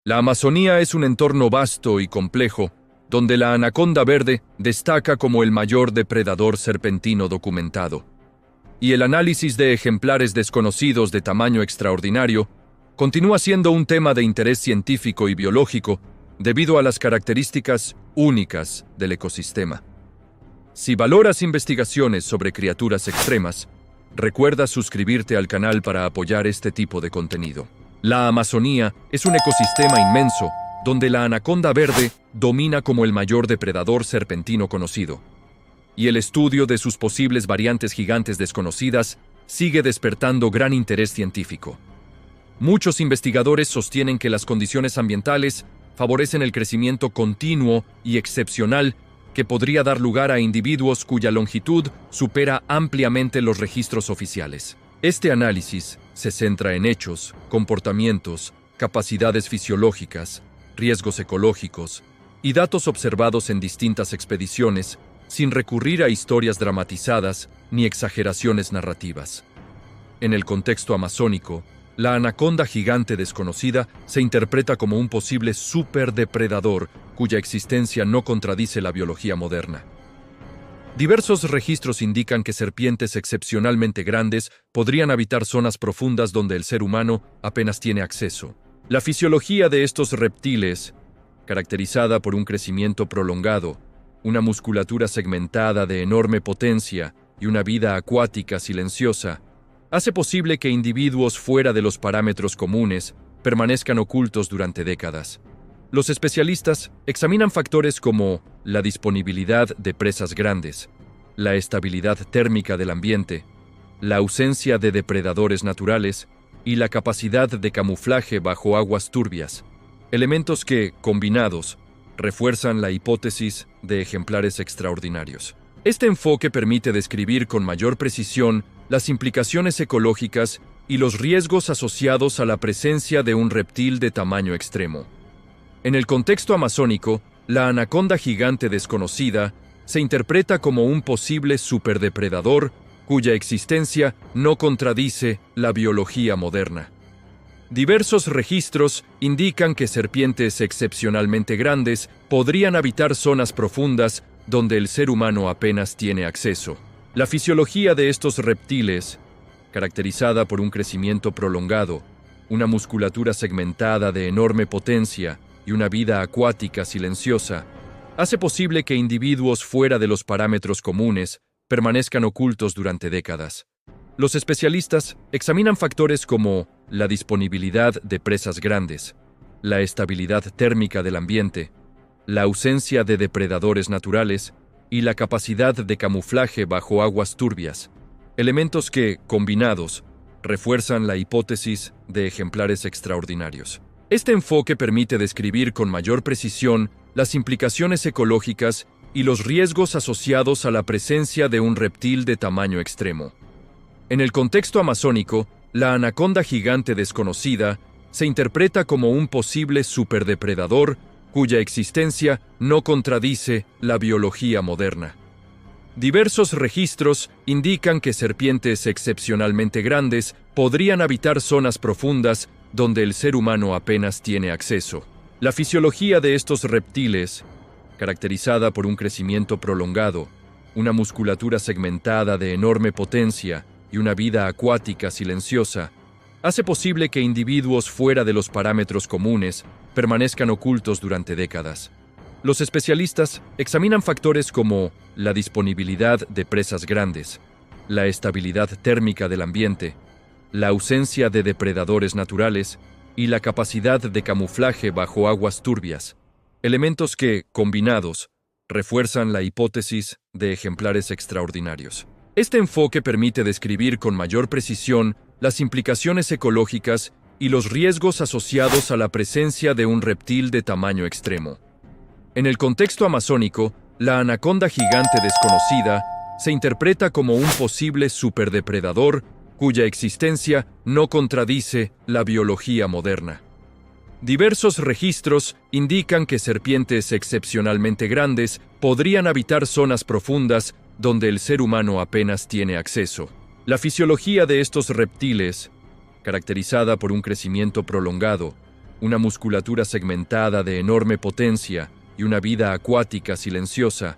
La Amazonía es un entorno vasto y complejo, donde la anaconda verde destaca como el mayor depredador serpentino documentado. Y el análisis de ejemplares desconocidos de tamaño extraordinario continúa siendo un tema de interés científico y biológico debido a las características únicas del ecosistema. Si valoras investigaciones sobre criaturas extremas, recuerda suscribirte al canal para apoyar este tipo de contenido. La Amazonía es un ecosistema inmenso donde la anaconda verde domina como el mayor depredador serpentino conocido, y el estudio de sus posibles variantes gigantes desconocidas sigue despertando gran interés científico. Muchos investigadores sostienen que las condiciones ambientales favorecen el crecimiento continuo y excepcional que podría dar lugar a individuos cuya longitud supera ampliamente los registros oficiales. Este análisis se centra en hechos, comportamientos, capacidades fisiológicas, riesgos ecológicos y datos observados en distintas expediciones, sin recurrir a historias dramatizadas ni exageraciones narrativas. En el contexto amazónico, la anaconda gigante desconocida se interpreta como un posible superdepredador cuya existencia no contradice la biología moderna. Diversos registros indican que serpientes excepcionalmente grandes podrían habitar zonas profundas donde el ser humano apenas tiene acceso. La fisiología de estos reptiles, caracterizada por un crecimiento prolongado, una musculatura segmentada de enorme potencia y una vida acuática silenciosa, hace posible que individuos fuera de los parámetros comunes permanezcan ocultos durante décadas. Los especialistas examinan factores como la disponibilidad de presas grandes, la estabilidad térmica del ambiente, la ausencia de depredadores naturales y la capacidad de camuflaje bajo aguas turbias, elementos que, combinados, refuerzan la hipótesis de ejemplares extraordinarios. Este enfoque permite describir con mayor precisión las implicaciones ecológicas y los riesgos asociados a la presencia de un reptil de tamaño extremo. En el contexto amazónico, la anaconda gigante desconocida se interpreta como un posible superdepredador cuya existencia no contradice la biología moderna. Diversos registros indican que serpientes excepcionalmente grandes podrían habitar zonas profundas donde el ser humano apenas tiene acceso. La fisiología de estos reptiles, caracterizada por un crecimiento prolongado, una musculatura segmentada de enorme potencia y una vida acuática silenciosa, hace posible que individuos fuera de los parámetros comunes permanezcan ocultos durante décadas. Los especialistas examinan factores como la disponibilidad de presas grandes, la estabilidad térmica del ambiente, la ausencia de depredadores naturales y la capacidad de camuflaje bajo aguas turbias, elementos que, combinados, refuerzan la hipótesis de ejemplares extraordinarios. Este enfoque permite describir con mayor precisión las implicaciones ecológicas y los riesgos asociados a la presencia de un reptil de tamaño extremo. En el contexto amazónico, la anaconda gigante desconocida se interpreta como un posible superdepredador cuya existencia no contradice la biología moderna. Diversos registros indican que serpientes excepcionalmente grandes podrían habitar zonas profundas donde el ser humano apenas tiene acceso. La fisiología de estos reptiles, caracterizada por un crecimiento prolongado, una musculatura segmentada de enorme potencia y una vida acuática silenciosa, hace posible que individuos fuera de los parámetros comunes permanezcan ocultos durante décadas. Los especialistas examinan factores como la disponibilidad de presas grandes, la estabilidad térmica del ambiente, la ausencia de depredadores naturales y la capacidad de camuflaje bajo aguas turbias, elementos que, combinados, refuerzan la hipótesis de ejemplares extraordinarios. Este enfoque permite describir con mayor precisión las implicaciones ecológicas y los riesgos asociados a la presencia de un reptil de tamaño extremo. En el contexto amazónico, la anaconda gigante desconocida se interpreta como un posible superdepredador cuya existencia no contradice la biología moderna. Diversos registros indican que serpientes excepcionalmente grandes podrían habitar zonas profundas donde el ser humano apenas tiene acceso. La fisiología de estos reptiles, caracterizada por un crecimiento prolongado, una musculatura segmentada de enorme potencia y una vida acuática silenciosa,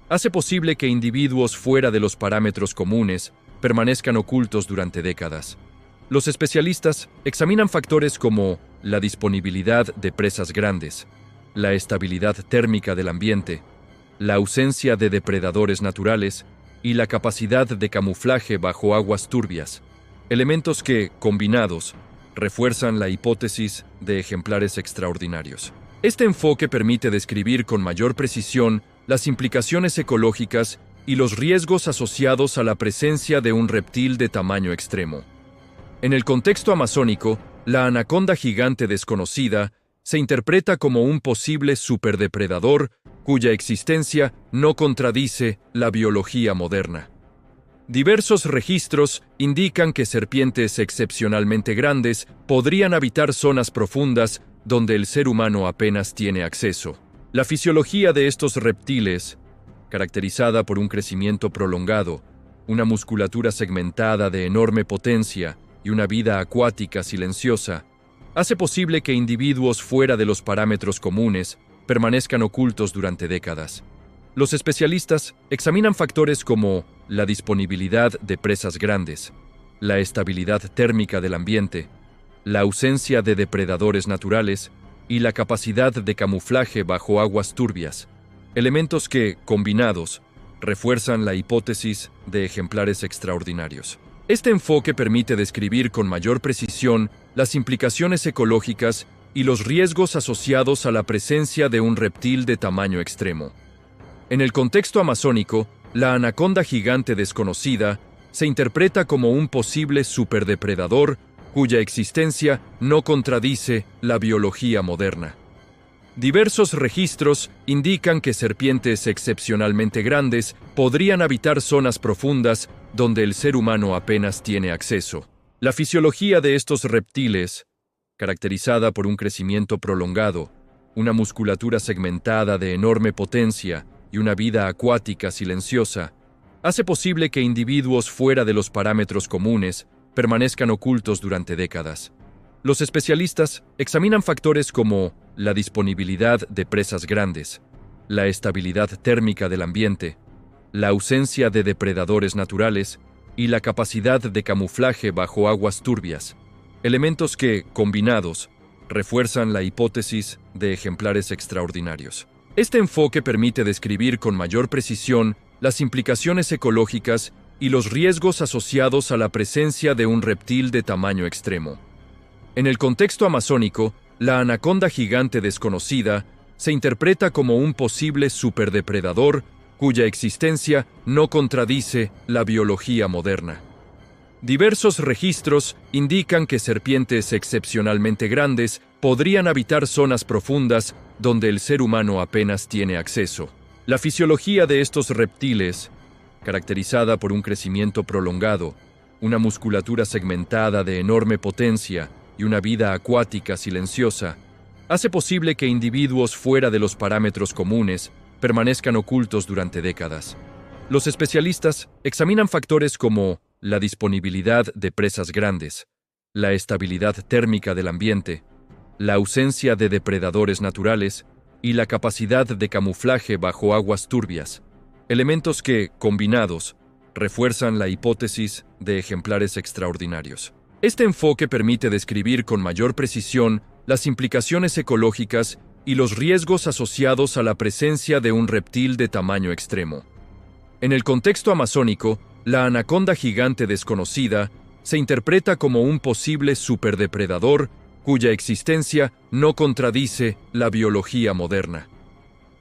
hace posible que individuos fuera de los parámetros comunes permanezcan ocultos durante décadas. Los especialistas examinan factores como la disponibilidad de presas grandes, la estabilidad térmica del ambiente, la ausencia de depredadores naturales y la capacidad de camuflaje bajo aguas turbias, elementos que, combinados, refuerzan la hipótesis de ejemplares extraordinarios. Este enfoque permite describir con mayor precisión las implicaciones ecológicas y los riesgos asociados a la presencia de un reptil de tamaño extremo. En el contexto amazónico, la anaconda gigante desconocida se interpreta como un posible superdepredador cuya existencia no contradice la biología moderna. Diversos registros indican que serpientes excepcionalmente grandes podrían habitar zonas profundas donde el ser humano apenas tiene acceso. La fisiología de estos reptiles, caracterizada por un crecimiento prolongado, una musculatura segmentada de enorme potencia y una vida acuática silenciosa, hace posible que individuos fuera de los parámetros comunes permanezcan ocultos durante décadas. Los especialistas examinan factores como la disponibilidad de presas grandes, la estabilidad térmica del ambiente, la ausencia de depredadores naturales y la capacidad de camuflaje bajo aguas turbias, elementos que, combinados, refuerzan la hipótesis de ejemplares extraordinarios. Este enfoque permite describir con mayor precisión las implicaciones ecológicas y los riesgos asociados a la presencia de un reptil de tamaño extremo. En el contexto amazónico, la anaconda gigante desconocida se interpreta como un posible superdepredador cuya existencia no contradice la biología moderna. Diversos registros indican que serpientes excepcionalmente grandes podrían habitar zonas profundas donde el ser humano apenas tiene acceso. La fisiología de estos reptiles, caracterizada por un crecimiento prolongado, una musculatura segmentada de enorme potencia y una vida acuática silenciosa, hace posible que individuos fuera de los parámetros comunes permanezcan ocultos durante décadas. Los especialistas examinan factores como la disponibilidad de presas grandes, la estabilidad térmica del ambiente, la ausencia de depredadores naturales y la capacidad de camuflaje bajo aguas turbias, elementos que, combinados, refuerzan la hipótesis de ejemplares extraordinarios. Este enfoque permite describir con mayor precisión las implicaciones ecológicas y los riesgos asociados a la presencia de un reptil de tamaño extremo. En el contexto amazónico, la anaconda gigante desconocida se interpreta como un posible superdepredador cuya existencia no contradice la biología moderna. Diversos registros indican que serpientes excepcionalmente grandes podrían habitar zonas profundas donde el ser humano apenas tiene acceso. La fisiología de estos reptiles, caracterizada por un crecimiento prolongado, una musculatura segmentada de enorme potencia y una vida acuática silenciosa, hace posible que individuos fuera de los parámetros comunes permanezcan ocultos durante décadas. Los especialistas examinan factores como la disponibilidad de presas grandes, la estabilidad térmica del ambiente, la ausencia de depredadores naturales y la capacidad de camuflaje bajo aguas turbias, elementos que, combinados, refuerzan la hipótesis de ejemplares extraordinarios. Este enfoque permite describir con mayor precisión las implicaciones ecológicas y los riesgos asociados a la presencia de un reptil de tamaño extremo. En el contexto amazónico, la anaconda gigante desconocida se interpreta como un posible superdepredador cuya existencia no contradice la biología moderna.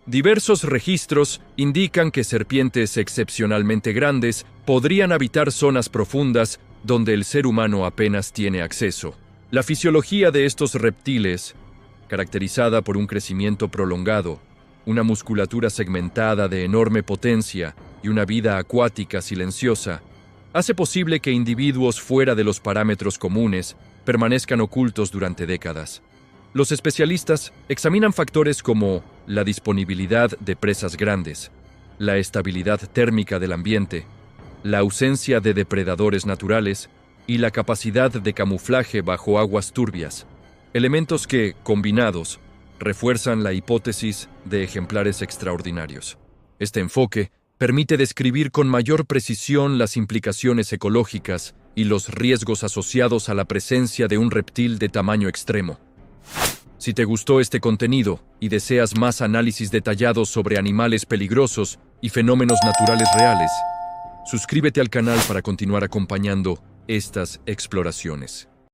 Diversos registros indican que serpientes excepcionalmente grandes podrían habitar zonas profundas donde el ser humano apenas tiene acceso. La fisiología de estos reptiles, caracterizada por un crecimiento prolongado, una musculatura segmentada de enorme potencia y una vida acuática silenciosa, hace posible que individuos fuera de los parámetros comunes permanezcan ocultos durante décadas. Los especialistas examinan factores como la disponibilidad de presas grandes, la estabilidad térmica del ambiente, la ausencia de depredadores naturales y la capacidad de camuflaje bajo aguas turbias, elementos que, combinados, refuerzan la hipótesis de ejemplares extraordinarios. Este enfoque permite describir con mayor precisión las implicaciones ecológicas y los riesgos asociados a la presencia de un reptil de tamaño extremo. Si te gustó este contenido y deseas más análisis detallados sobre animales peligrosos y fenómenos naturales reales, suscríbete al canal para continuar acompañando estas exploraciones.